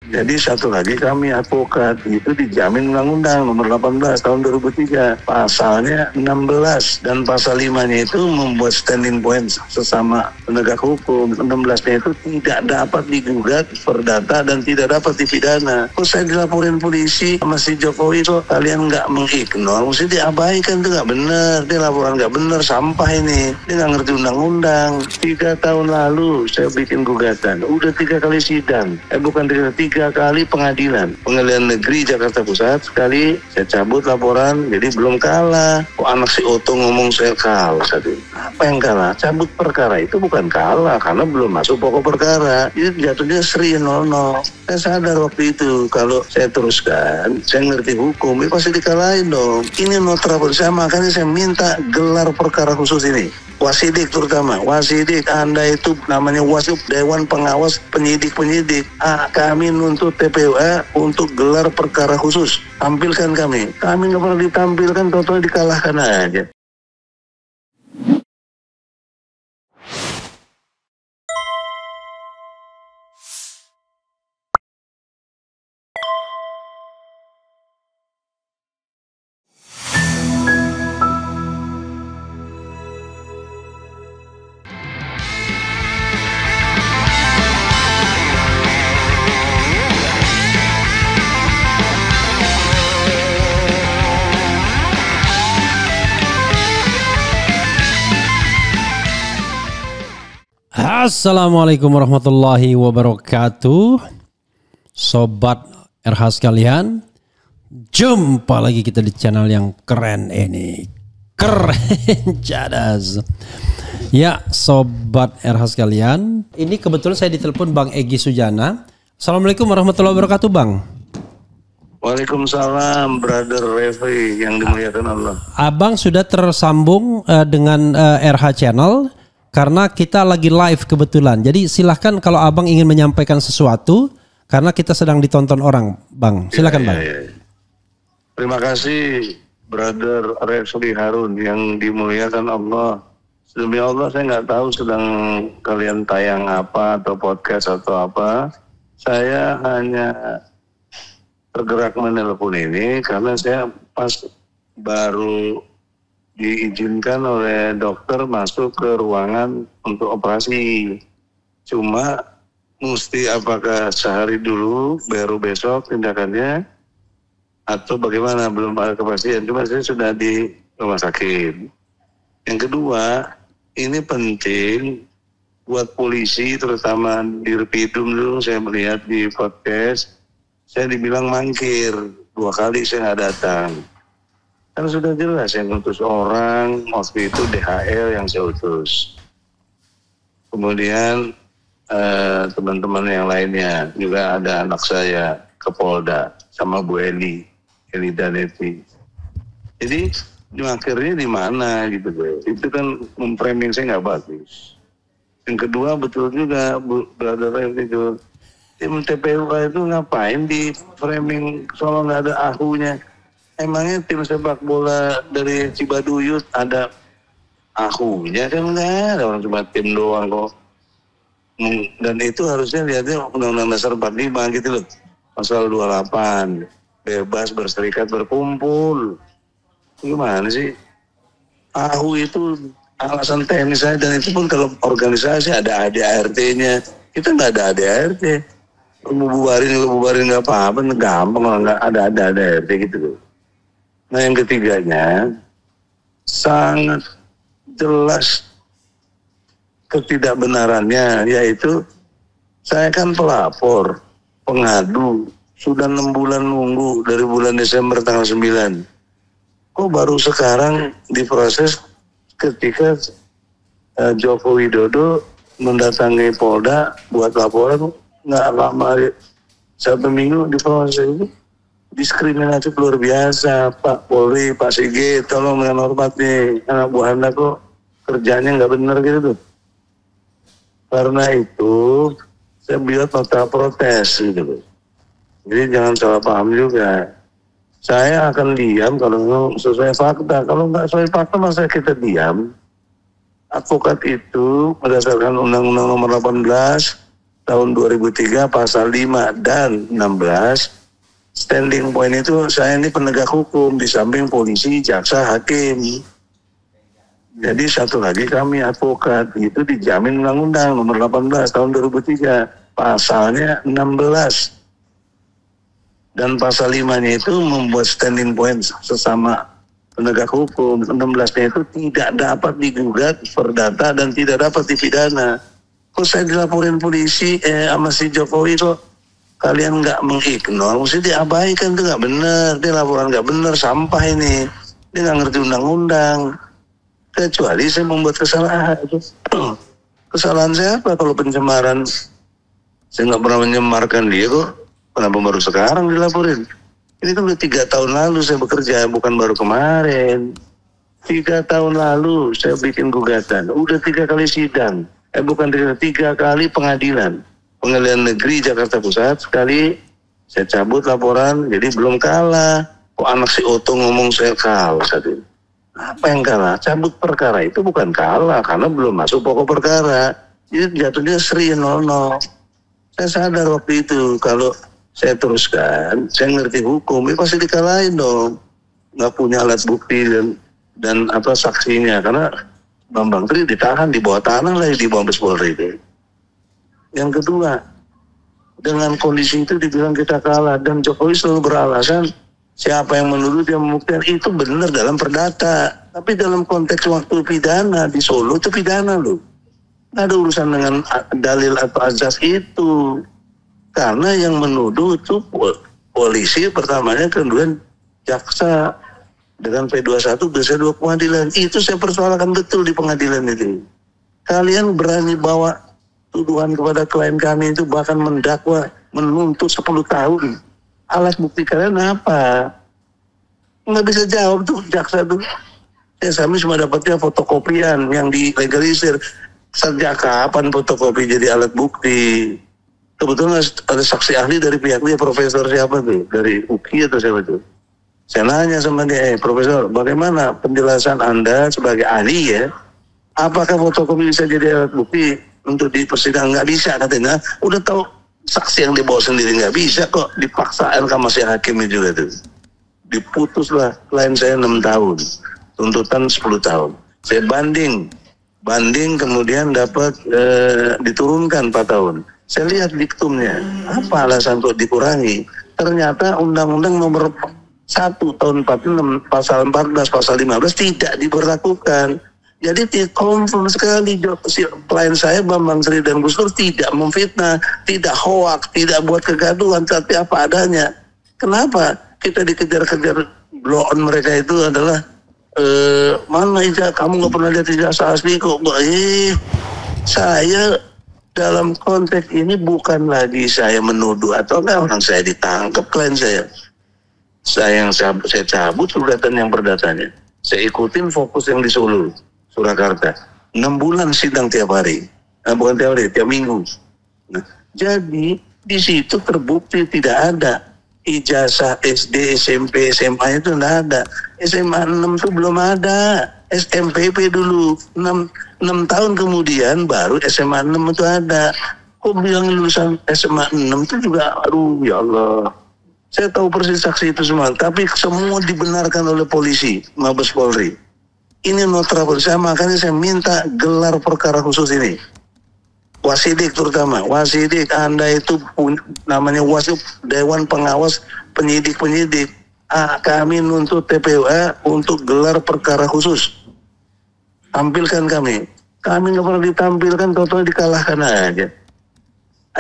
Jadi satu lagi kami advokat itu dijamin undang-undang nomor 18 tahun 2003 pasalnya 16 dan pasal 5-nya itu membuat standing point sesama penegak hukum. 16-nya itu tidak dapat digugat perdata dan tidak dapat dipidana. Kok saya dilaporin polisi sama si Jokowi kok kalian nggak mengignore, mesti diabaikan, itu nggak benar. Dia laporan nggak benar, sampah ini. Dia nggak ngerti undang-undang. 3 tahun lalu saya bikin gugatan, udah 3 kali sidang. Bukan 3 kali pengadilan negeri Jakarta Pusat. Sekali saya cabut laporan, jadi belum kalah. Kok anak si Oto ngomong saya kalah tadi. Apa yang kalah? Cabut perkara itu bukan kalah karena belum masuk pokok perkara. Itu jatuhnya Sri 00. Saya sadar waktu itu kalau saya teruskan, saya ngerti hukum, ini pasti dikalahin dong. Ini no trouble saya, makanya saya minta gelar perkara khusus ini. Wasidik terutama, Wasidik, Anda itu namanya Wasip, Dewan Pengawas Penyidik-Penyidik. Kami nuntut TPUA untuk gelar perkara khusus. Tampilkan kami. Kami nggak pernah ditampilkan, total dikalahkan aja. Assalamualaikum warahmatullahi wabarakatuh. Sobat RH sekalian, jumpa lagi kita di channel yang keren ini. Keren cadas. Ya Sobat RH sekalian, ini kebetulan saya ditelepon Bang Egy Sujana. Assalamualaikum warahmatullahi wabarakatuh Bang. Waalaikumsalam Brother Refri yang dimuliakan Allah. Abang sudah tersambung dengan RH Channel karena kita lagi live kebetulan. Jadi silahkan kalau abang ingin menyampaikan sesuatu karena kita sedang ditonton orang, Bang. Silakan Bang. Ya. Terima kasih Brother Refri Harun yang dimuliakan Allah. Demi Allah saya nggak tahu sedang kalian tayang apa atau podcast atau apa. Saya hanya tergerak menelpon ini karena saya pas baru diizinkan oleh dokter masuk ke ruangan untuk operasi. Cuma mesti apakah sehari dulu baru besok tindakannya atau bagaimana, belum ada kepastian. Cuma saya sudah di rumah sakit. Yang kedua, ini penting buat polisi terutama Dirpidum dulu. Saya melihat di podcast saya dibilang mangkir 2 kali saya nggak datang. Kan sudah jelas yang utus orang, waktu itu DHL yang saya utus. Kemudian teman-teman yang lainnya, juga ada anak saya ke Polda sama Bu Eli dan Evi. Jadi akhirnya di mana gitu gue. Itu kan memframing saya nggak bagus. Yang kedua betul juga Brother Evi itu, tim TPUA itu ngapain di framing soal nggak ada ahunya. Emangnya tim sepak bola dari Cibaduyut ada ahunya? Kan enggak ada, orang cuma tim doang kok. Dan itu harusnya lihatnya Undang-Undang Dasar 45 gitu loh. Pasal 28, bebas berserikat berkumpul. Gimana sih? Ahu itu alasan teknis saja, dan itu pun kalau organisasi ada ADART-nya. Kita nggak ada ADART. Bubarin nggak apa-apa, gampang kalau nggak ada ADART gitu loh. Nah yang ketiganya, sangat jelas ketidakbenarannya, yaitu saya kan pelapor, pengadu, sudah 6 bulan nunggu dari bulan Desember tanggal 9. Kok baru sekarang diproses ketika Joko Widodo mendatangi Polda buat laporan, nggak lama, 1 minggu diproses itu. Diskriminatif luar biasa, Pak Polri, Pak Sigit, tolong dengan hormat nih, anak buah Anda kok kerjanya nggak benar gitu tuh. Karena itu, saya buat nota protes gitu. Jadi jangan salah paham juga. Saya akan diam kalau memang sesuai fakta. Kalau nggak sesuai fakta, masa kita diam? Advokat itu berdasarkan Undang-Undang nomor 18 tahun 2003 pasal 5 dan 16. Standing point itu saya ini penegak hukum di samping polisi, jaksa, hakim. Jadi satu lagi kami advokat, itu dijamin undang-undang nomor 18 tahun 2003 pasalnya 16. Dan pasal 5-nya itu membuat standing point sesama penegak hukum. 16-nya itu tidak dapat digugat, perdata, dan tidak dapat dipidana. Kok saya dilaporin polisi sama si Jokowi kok kalian nggak mengignore, mesti diabaikan, itu nggak benar. Dia laporan nggak benar, sampah ini. Dia nggak ngerti undang-undang. Kecuali saya membuat kesalahan. Kesalahan saya apa kalau pencemaran? Saya nggak pernah menyemarkan dia kok. Kenapa baru sekarang dilaporin? Ini kan udah 3 tahun lalu saya bekerja, bukan baru kemarin. 3 tahun lalu saya bikin gugatan. Udah 3 kali sidang. Bukan 3 kali pengadilan. Pengadilan Negeri Jakarta Pusat. Sekali saya cabut laporan, jadi belum kalah. Kok anak si Oto ngomong saya kalah tadi. Apa yang kalah? Cabut perkara itu bukan kalah, karena belum masuk pokok perkara. Jadi jatuhnya seri 0-0. Saya sadar waktu itu, kalau saya teruskan, saya ngerti hukum, ini pasti dikalahin dong. Nggak punya alat bukti dan apa saksinya, karena Bambang Tri ditahan di bawah tanah lah di Mabes Polri itu. Yang kedua, dengan kondisi itu dibilang kita kalah, dan Jokowi selalu beralasan siapa yang menuduh dia membuktikan, itu benar dalam perdata. Tapi dalam konteks waktu pidana di Solo itu pidana loh. Nggak ada urusan dengan dalil atau azas itu. Karena yang menuduh itu polisi pertamanya, kemudian jaksa dengan P21 bisa 2 pengadilan. Itu saya persoalkan betul di pengadilan itu. Kalian berani bawa tuduhan kepada klien kami itu, bahkan mendakwa, menuntut 10 tahun. Alat bukti kalian apa? Nggak bisa jawab tuh jaksa tuh. Kami cuma dapatnya fotokopian yang dilegalisir. Sejak kapan fotokopi jadi alat bukti? Kebetulan ada saksi ahli dari pihak dia, profesor siapa tuh? Dari UKI atau siapa tuh? Saya nanya sama dia, Profesor, bagaimana penjelasan Anda sebagai ahli ya? Apakah fotokopi bisa jadi alat bukti untuk di persidangan? Nggak bisa katanya. Udah tahu saksi yang dibawa sendiri nggak bisa kok, dipaksa sama si hakimnya juga tuh. Diputuslah klien saya 6 tahun, tuntutan 10 tahun. Saya banding kemudian dapat diturunkan 4 tahun. Saya lihat diktumnya, apa alasan kok dikurangi? Ternyata Undang-Undang nomor 1 tahun 46, pasal 14, pasal 15 tidak diberlakukan. Jadi confirm sekali klien saya Bambang Sri dan Gus Dur tidak memfitnah, tidak hoak, tidak buat kegaduhan, tapi apa adanya. Kenapa? Kita dikejar-kejar blow on mereka itu adalah mana ijazah, kamu nggak pernah lihat ijazah asli kok. Saya dalam konteks ini bukan lagi saya menuduh atau enggak, orang saya ditangkap klien saya. Saya cabut gugatan yang perdatanya. Saya ikutin fokus yang di Solo, Surakarta. 6 bulan sidang tiap hari. Bukan tiap hari, tiap minggu. Nah, jadi di situ terbukti tidak ada ijazah SD, SMP, SMA itu tidak ada. SMA 6 itu belum ada. SMPP dulu 6 tahun kemudian baru SMA 6 itu ada. Kok bilang lulusan SMA 6 itu juga, aduh ya Allah. Saya tahu persis saksi itu semua, tapi semua dibenarkan oleh polisi, Mabes Polri. Ini no trouble. Makanya saya minta gelar perkara khusus ini. Wasidik terutama, Wasidik, Anda itu namanya Wasid, Dewan Pengawas Penyidik-Penyidik. Kami nuntut TPUA untuk gelar perkara khusus. Tampilkan kami. Kami nggak pernah ditampilkan, total dikalahkan aja.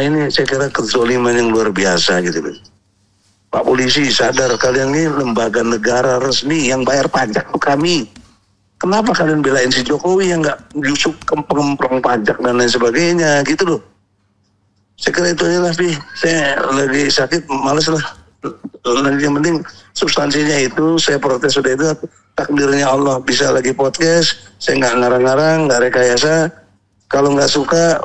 Ini saya kira kezoliman yang luar biasa gitu. Pak Polisi sadar, kalian ini lembaga negara resmi yang bayar pajak ke kami. Kenapa kalian belain si Jokowi yang nggak yusuk kemprong pajak dan lain sebagainya gitu loh. Saya kira itu aja lah, saya lagi sakit, males lah. Yang penting substansinya itu, saya protes sudah itu, takdirnya Allah bisa lagi podcast, saya nggak ngarang-ngarang, nggak rekayasa. Kalau nggak suka,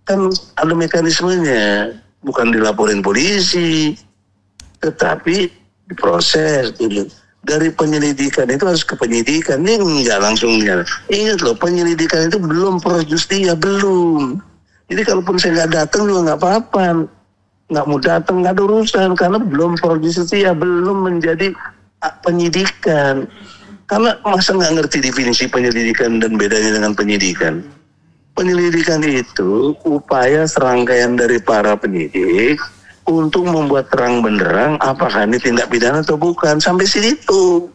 kan ada mekanismenya, bukan dilaporin polisi, tetapi diproses dulu. Dari penyelidikan itu harus ke penyidikan, ini nggak langsung. Ingat loh, penyelidikan itu belum pro justia, belum. Jadi kalaupun saya nggak datang juga nggak apa-apa. Nggak mau datang, nggak ada urusan. Karena belum proses ya, belum menjadi penyidikan. Karena masa nggak ngerti definisi penyelidikan dan bedanya dengan penyidikan. Penyelidikan itu upaya serangkaian dari para penyidik untuk membuat terang benderang apakah ini tindak pidana atau bukan. Sampai situ.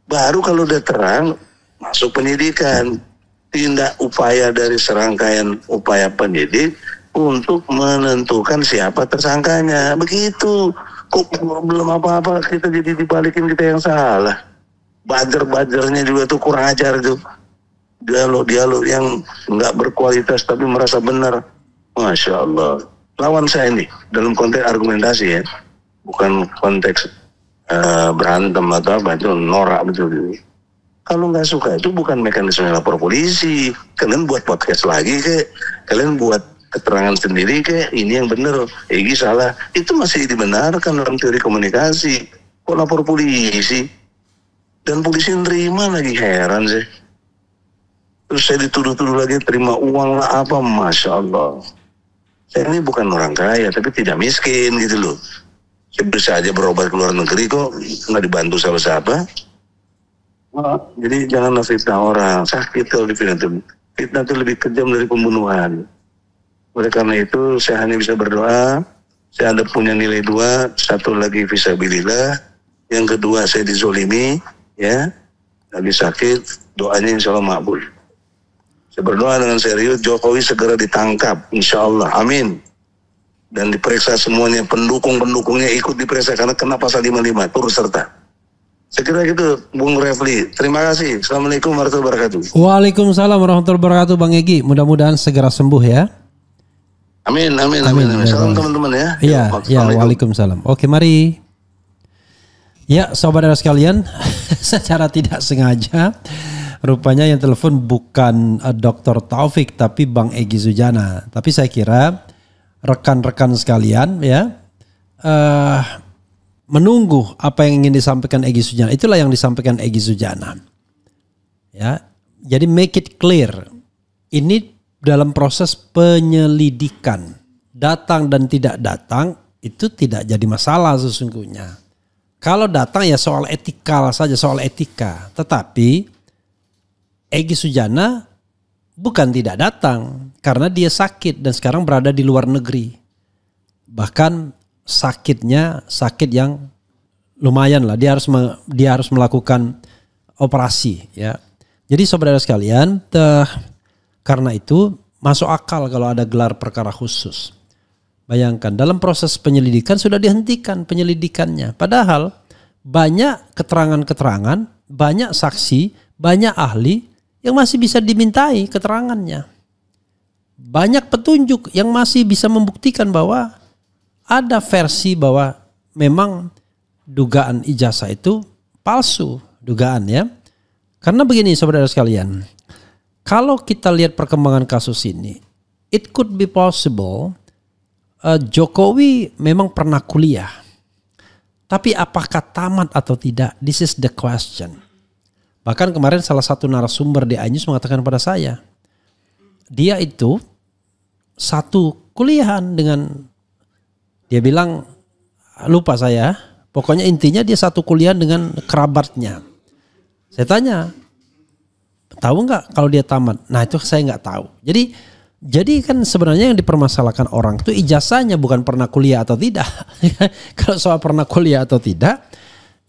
Baru kalau udah terang, masuk penyidikan. Tindak upaya dari serangkaian upaya penyidik untuk menentukan siapa tersangkanya. Begitu. Kok belum apa-apa kita jadi dibalikin kita yang salah. Bajar-bajarnya juga tuh kurang ajar tuh. Dialog-dialog yang nggak berkualitas tapi merasa benar. Masya Allah. Lawan saya ini dalam konteks argumentasi ya. Bukan konteks berantem atau apa, itu norak betul. Kalau nggak suka itu bukan mekanisme lapor polisi. Kalian buat podcast lagi kek. Kalian buat keterangan sendiri kek. Ini yang benar. Egi salah. Itu masih dibenarkan dalam teori komunikasi. Kok lapor polisi? Dan polisi nerima lagi, heran sih. Terus saya dituduh-tuduh lagi terima uang lah apa. Masya Allah. Saya ini bukan orang kaya tapi tidak miskin gitu loh. Saya bisa aja berobat ke luar negeri kok. Nggak dibantu siapa-siapa. Jadi janganlah fitnah orang. Sakit kalau difitnah itu. Fitnah itu lebih kejam dari pembunuhan. Oleh karena itu saya hanya bisa berdoa. Saya ada punya nilai 2. Satu lagi fisabilillah. Yang kedua saya dizolimi. Ya. Lagi sakit. Doanya insya Allah makbul. Saya berdoa dengan serius. Jokowi segera ditangkap. Insya Allah. Amin. Dan diperiksa semuanya. Pendukung-pendukungnya ikut diperiksa. Karena kena pasal 55. Turut serta. Saya kira gitu, Bung Refli. Terima kasih. Assalamualaikum warahmatullahi wabarakatuh. Waalaikumsalam warahmatullahi wabarakatuh, Bang Egy. Mudah-mudahan segera sembuh ya. Amin. Salam teman-teman ya. Iya, waalaikumsalam. Oke, mari. Ya, saudara sekalian, secara tidak sengaja, rupanya yang telepon bukan Dr. Taufik, tapi Bang Egy Sujana. Tapi saya kira rekan-rekan sekalian ya, menunggu apa yang ingin disampaikan Egy Sujana. Itulah yang disampaikan Egy Sujana. Ya, jadi make it clear. Ini dalam proses penyelidikan. Datang dan tidak datang itu tidak jadi masalah sesungguhnya. Kalau datang ya soal etikal saja, soal etika. Tetapi Egy Sujana bukan tidak datang karena dia sakit dan sekarang berada di luar negeri. Bahkan sakitnya sakit yang lumayan lah, dia harus melakukan operasi ya. Jadi saudara sekalian, karena itu masuk akal kalau ada gelar perkara khusus. Bayangkan dalam proses penyelidikan sudah dihentikan penyelidikannya, padahal banyak keterangan-keterangan, banyak saksi, banyak ahli yang masih bisa dimintai keterangannya. Banyak petunjuk yang masih bisa membuktikan bahwa ada versi bahwa memang dugaan ijazah itu palsu, dugaan ya. Karena begini saudara sekalian, kalau kita lihat perkembangan kasus ini, it could be possible Jokowi memang pernah kuliah. Tapi apakah tamat atau tidak? This is the question. Bahkan kemarin salah satu narasumber di iNews mengatakan pada saya, dia itu satu kuliahan dengan, dia bilang, lupa saya, pokoknya intinya dia satu kuliah dengan kerabatnya. Saya tanya, tahu nggak kalau dia tamat? Nah itu saya nggak tahu. Jadi kan sebenarnya yang dipermasalahkan orang itu ijazahnya, bukan pernah kuliah atau tidak. Kalau soal pernah kuliah atau tidak,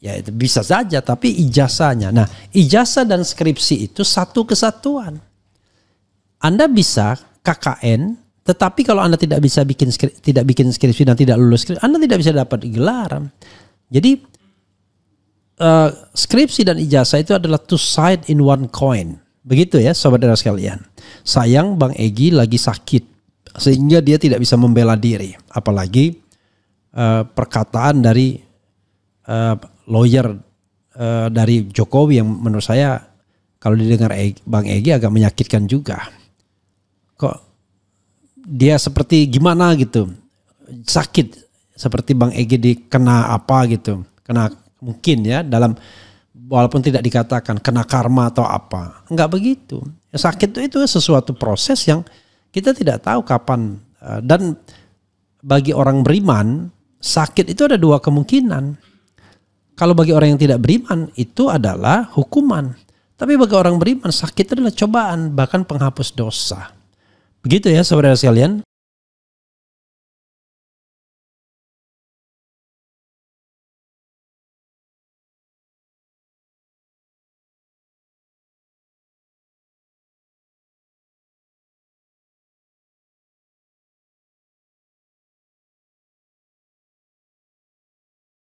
ya itu bisa saja. Tapi ijazahnya, nah ijazah dan skripsi itu satu kesatuan. Anda bisa KKN. Tetapi kalau Anda tidak bikin skripsi dan tidak lulus skripsi, Anda tidak bisa dapat gelar. Jadi skripsi dan ijazah itu adalah two side in one coin. Begitu ya saudara sekalian. Sayang Bang Egy lagi sakit sehingga dia tidak bisa membela diri. Apalagi perkataan dari lawyer dari Jokowi yang menurut saya kalau didengar Bang Egy agak menyakitkan juga. Kok dia seperti gimana gitu, sakit seperti Bang Egy kena apa gitu, kena mungkin ya dalam, walaupun tidak dikatakan kena karma atau apa, enggak begitu. Sakit itu sesuatu proses yang Kita tidak tahu kapan. Dan bagi orang beriman, sakit itu ada dua kemungkinan. Kalau bagi orang yang tidak beriman, itu adalah hukuman. Tapi bagi orang beriman, sakit adalah cobaan, bahkan penghapus dosa. Begitu ya saudara sekalian.